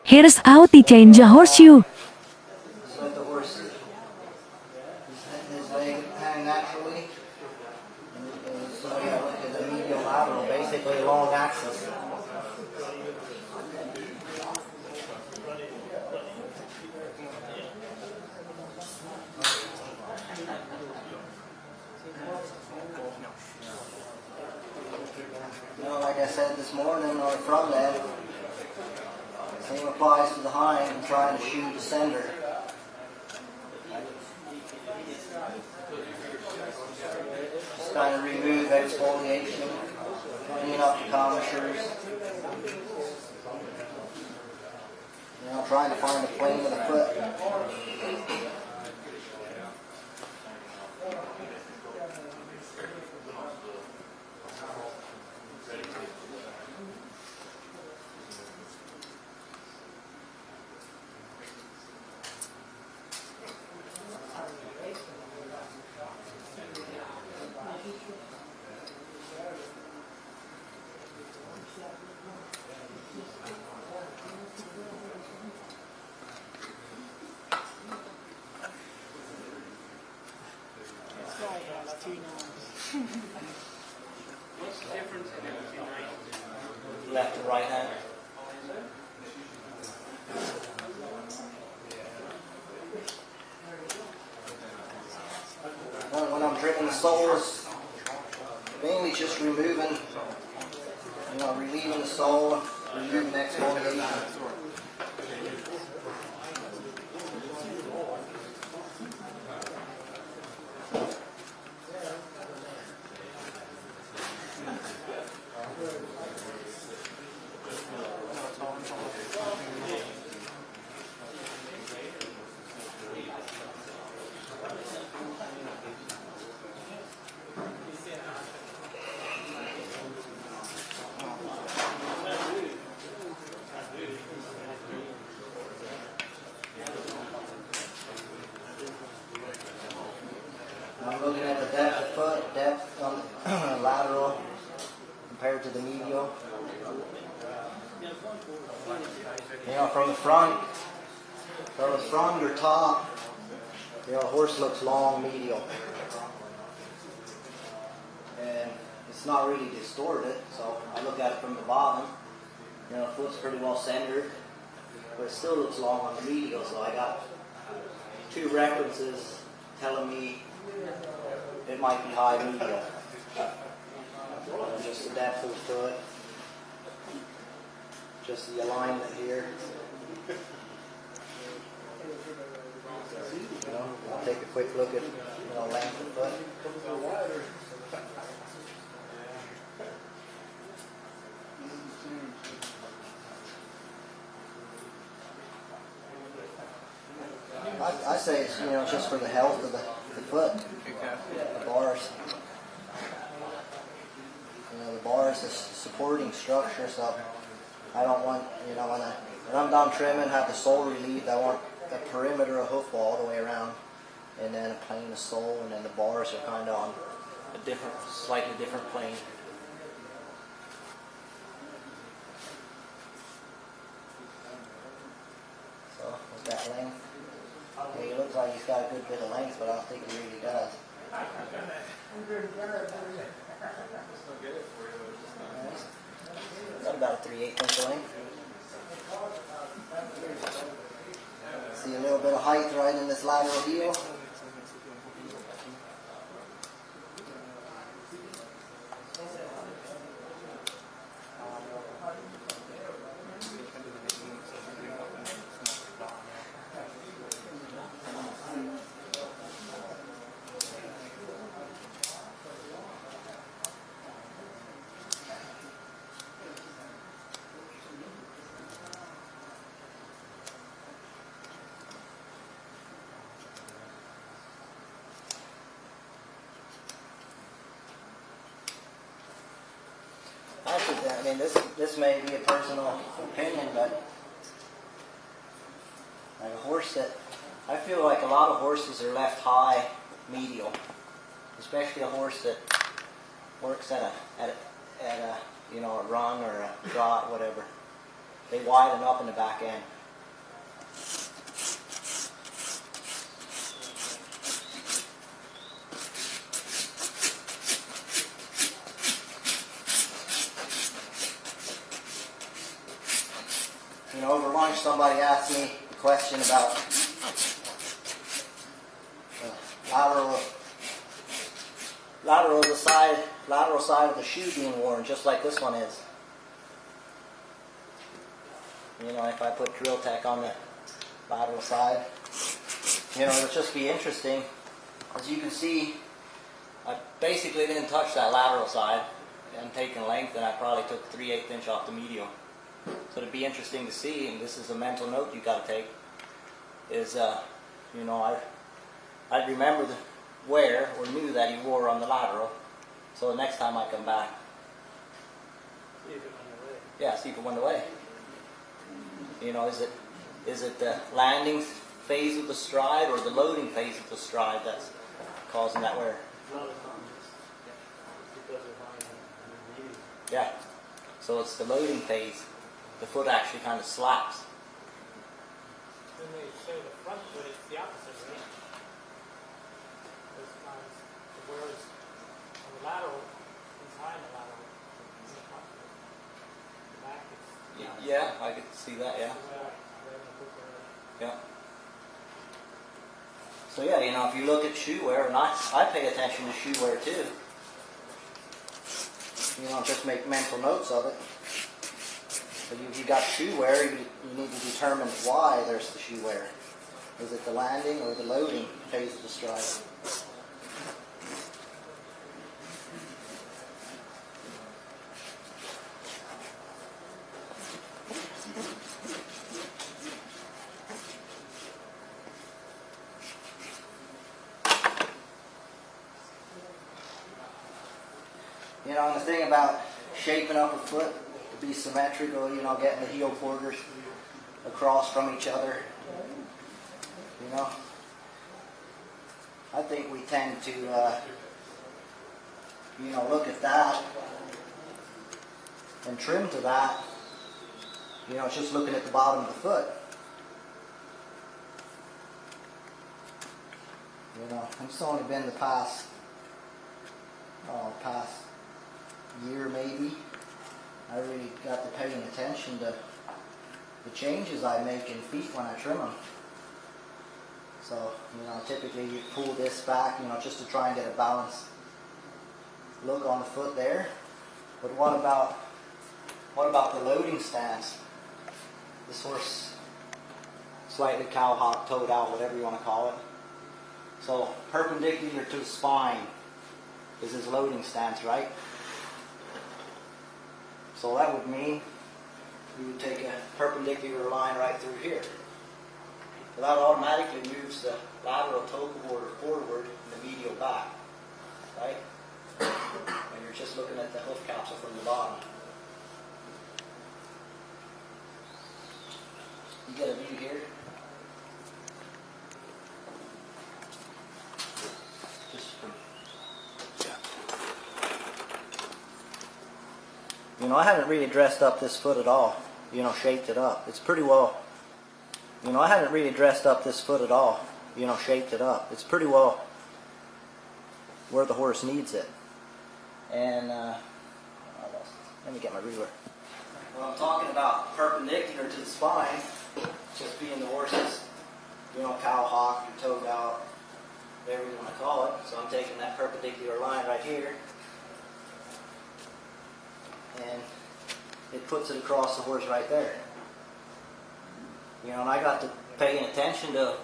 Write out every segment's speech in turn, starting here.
Here's how to change a horseshoe. Just let the horse his leg hang naturally. So you look at the medial lateral, basically long axis. Like I said this morning or from that, same applies to the hind and trying to shoe the sender. Just kind of remove exfoliation, clean up the commissures. Trying to find the plane of the foot. What's the difference between Left and right hand. When I'm trimming the soles, mainly just removing, relieving the sole, removing exfoliation. I'm looking at the depth of foot, depth on the lateral compared to the medial. From the front or top, the horse looks long medial. And it's not really distorted, so I look at it from the bottom. The foot's pretty well centered, but it still looks long on the medial, so I got two references telling me it might be high medial. Just the depth of the foot, just the alignment here. I'll take a quick look at length of foot. I say it's just for the health of the foot. The bars. The bars is supporting structure, so I don't want when I'm done trimming, have the sole relieved. I want a perimeter of hoof ball all the way around, and then a plane of sole, and then the bars are kind of on a slightly different plane. So with that length, okay, it looks like he's got a good bit of length, but I don't think he really does. Got about a 3/8 inch length. See a little bit of height right in this lateral heel. I mean, this may be a personal opinion, but like a horse that I feel like a lot of horses are left high medial, especially a horse that works at a run or a trot, whatever. they widen up in the back end. You know, over lunch somebody asked me a question about lateral side of the shoe being worn, just like this one is. You know, if I put Drill Tech on the lateral side, you know, it'll just be interesting. As you can see, I basically didn't touch that lateral side. I'm taking length, and I probably took 3/8 inch off the medial. So it'd be interesting to see, and this is a mental note you got to take, is, you know, I'd remember the wear or knew that he wore on the lateral. So the next time I come back, See if it went away. yeah, see if it went away. You know, is it the landing phase of the stride or the loading phase of the stride that's causing that wear? A lot of times it's because of high medium. Yeah. So it's the loading phase. The foot actually kind of slaps. When they show the front foot, it's the opposite, right? Those times, the wear is on the lateral, it's high in the lateral. In the front foot. The back, it's Yeah, I could see that, yeah. Yeah. So yeah, you know, if you look at shoe wear, and I pay attention to shoe wear too. You know, just make mental notes of it. But if you got shoe wear, you need to determine why there's the shoe wear. Is it the landing or the loading phase of the stride? You know, and the thing about shaping up a foot to be symmetrical, you know, getting the heel quarters across from each other, you know, I think we tend to, you know, look at that and trim to that, you know, just looking at the bottom of the foot. You know, it's only been the past year maybe, I really got to paying attention to the changes I make in feet when I trim them. So, you know, typically you pull this back, you know, just to try and get a balanced look on the foot there. But what about the loading stance? This horse slightly cowhock, toed out, whatever you want to call it. So perpendicular to the spine is his loading stance, right? So that would mean you would take a perpendicular line right through here. So that automatically moves the lateral toe quarter forward and the medial back, right? And you're just looking at the hoof capsule from the bottom. You get a view here? Just from, you know, I haven't really dressed up this foot at all. You know, shaped it up. It's pretty well. You know, I haven't really dressed up this foot at all. You know, shaped it up. It's pretty well where the horse needs it. And let me get my ruler. Well, I'm talking about perpendicular to the spine, just being the horse's, you know, cow hock, or toed out, whatever you want to call it. So I'm taking that perpendicular line right here, and it puts it across the horse right there. You know, and I got to paying attention to,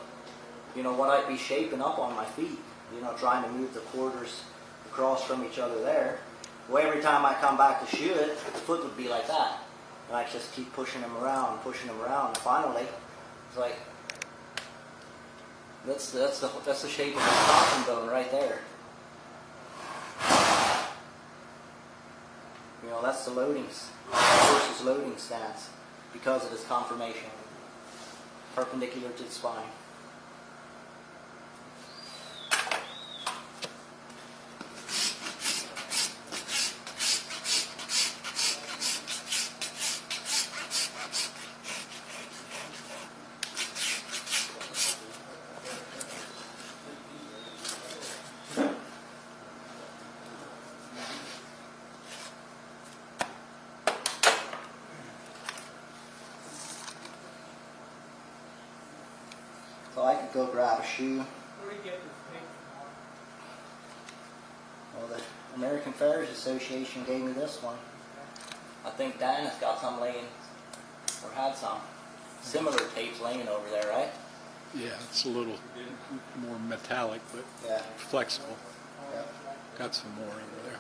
you know, what I'd be shaping up on my feet. You know, trying to move the quarters across from each other there. Well, every time I come back to shoe it, the foot would be like that. And I just keep pushing them around, and finally, it's like, that's the shape of the coffin bone right there. You know, that's the horse's loading stance because of his conformation, perpendicular to the spine. go grab a shoe. Where do you get this tape from? Well, the American Farriers Association gave me this one. I think Dan has got some laying, or had some similar tapes laying over there, right? Yeah, it's a little more metallic, but Yeah. flexible. Yeah. Got some more over there.